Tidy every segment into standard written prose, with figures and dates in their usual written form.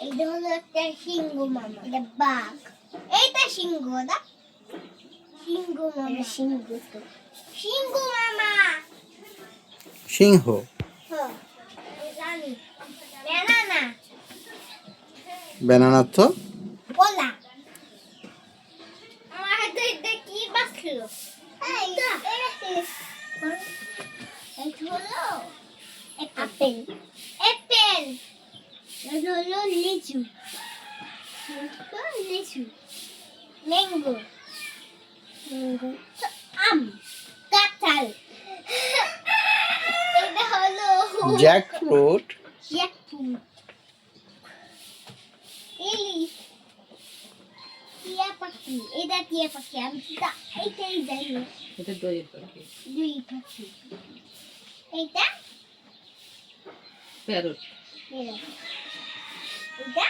এটা হলো একটা সিংহ মামা, এটা বাঘ। এইটা সিংহ না, সিংহ মামা, সিংহ তো সিংহ মামা, সিংহ। হ্যাঁ জানি। ব্যানানা, ব্যানানা তো কলা। আমার হাতে এটা কি বাঁচলো? এইটা হলো আপেল, অ্যাপেল। এটা হলো লিচু, লিচু। Mango, mango. আম, কাঁঠাল। এটা হলো জ্যাকফ্রুট। জ্যাকফ্রুট। ইলিশ, টিয়া পাখি। এটা টিয়া পাখি, আমি তো এইটাই জানি। এটা দইয়ের পাখি। দুই পাখি। এইটা প্যারট। এটা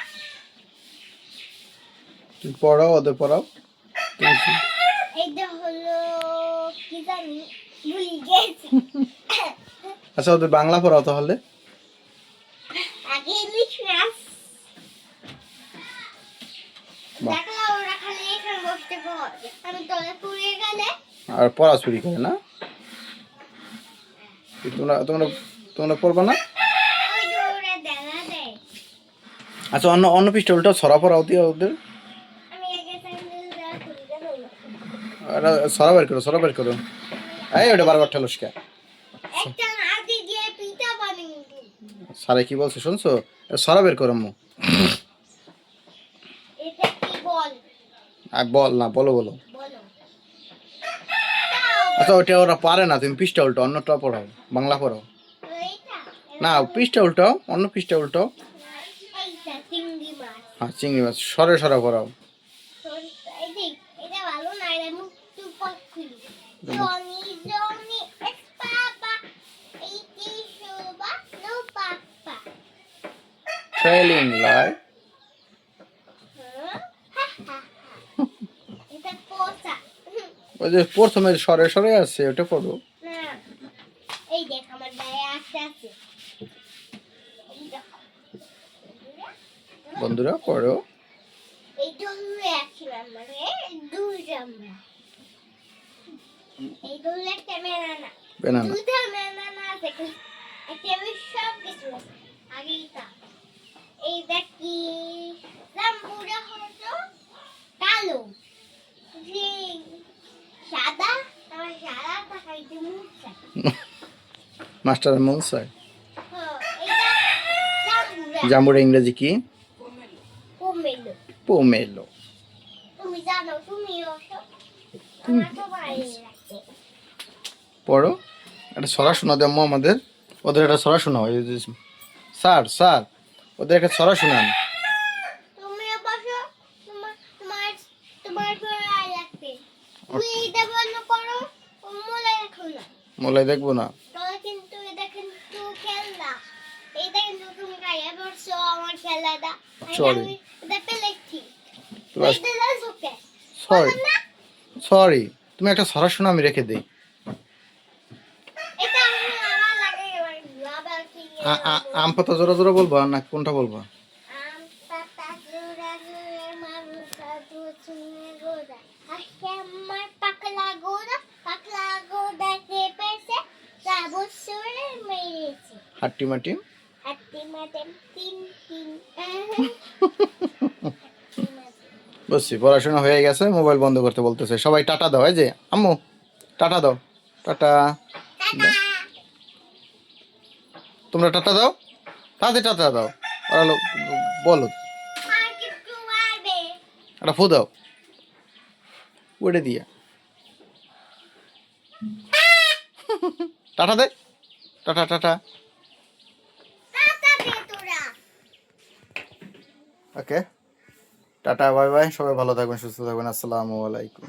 তুমি পড়াও, ওদের পড়াও। এটা হলো কি জানি, ভুলে গেছি। আচ্ছা, ওদের বাংলা পড়াও তাহলে। আগে ইলিশ মাছ। বাহ। দেখলা ওরা খালি এখানে বসতে পারে, আমি তলে পড়ে গেলে আর পড়া চুরি করে না? তোমরা তোমরা তোমরা পড়বা না? ওই যে ওরা দেখা দেয়। আচ্ছা, অন্য অন্য পৃষ্ঠা উল্টো ছড়া পড়াও দিয়ে ওদের। আমি আগে স্যান্ডেল দেওয়া খুলে দেবো। এটা ছড়া বের করো, ছড়া বের করো। এই ওটা বারবার ঠেলোস কে? একটা আদি দিয়ে পিঠা বানিয়ে দিই। স্যারে কি বলছে শুনছো? এটা ছড়া বের করো আম্মু। এটা কি বল? আর বল না, বলো বলো। বলো। আচ্ছা, ওটা ওরা পারে না, তুমি পৃষ্ঠা উল্টো অন্যটা পড়াও, বাংলা পড়াও। এইটা না, পৃষ্ঠা উল্টাও, অন্য পৃষ্ঠা উল্টাও। এইটা চিংড়ি মাছ। হ্যাঁ, চিংড়ি মাছ সরে সরে পড়াও। এই দেখ, এটা ভালো না, এটা মুক্ত পাখি। জনি জনি এস পাপা, এই কি শোভা নো পাপা। Trailing light. এটা পোষা। ওই যে প্রথমে সরে সরে আছে, ওটা পড়ো। না, এই দেখ আমার গায়ে আস্তে আস্তে। এই দেখো। বন্ধুরা পড়ো। এইটা হলো এক মানে দুইটা আমরা। এইটা হলো একটা ব্যানানা। ব্যানানা। দুইটা ব্যানানা আছে, একটা আমি সব কিছু আছে। আগে এটা, এইটা কি জাম্বুরা হতো কালো, যে সাদা, আমার সাদা টাকাইতে মুখ চাই। মাস্টার মনসাই। হ্যাঁ, এইটা জাম্বুরা। জাম্বুর ইংরেজি কি? পোমেলো। পোমেলো। তুমি জানো, তুমিও সব। আমার তো বাইরে রাখতে। পড়ো। একটা ছড়া শোনা দেবো আমাদের। ওদের একটা ছড়া শোনাও। এই যে স্যার স্যার, ওদের একটা ছড়া শোনান। তুমিও বসো, তোমার তোমার তোমার পড়াই লাগবে। তুমি এইটা বন্ধ করো, মনে রাখো না। মোলাই দেখবো না। তবে কিন্তু এটা কিন্তু খেলনা। এটা কিন্তু তুমি খাইয়া পড়ছো আমার খেলাটা। Sorry. এটা পেলেছি। Plus- এটা জানো কে? সরি বলো না? সরি, তুমি একটা ছড়া শোনা, আমি রেখে দিই। এটা আমার লাগে এবার বাবা কি আম পাতা জোড়া জোড়া বলবা না কোনটা বলবা? আম পাতা জোড়া জোড়া মারুকা দুচুনে গোড়া। আজকে আমার পাকলা গোড়া চেপেছে, তা বছরে মেরেছে। হাট্টি মাটি। হাতি মাতে তিন তিন। বুঝছি, পড়াশোনা হয়ে গেছে, মোবাইল বন্ধ করতে বলতেছে। সবাই টাটা দাও। এই যে আম্মু, টাটা দাও। টাটা। তোমরা টাটা দাও, তাদের টাটা দাও। ওরা বলো, আর কিছু আসবে? একটা ফু দাও উড়ে দিয়ে। টাটা দে, টাটা টাটা। টাটা দে তোরা। ওকে, টাটা, বাই বাই। সবাই ভালো থাকবেন, সুস্থ থাকবেন। আসসালামু আলাইকুম।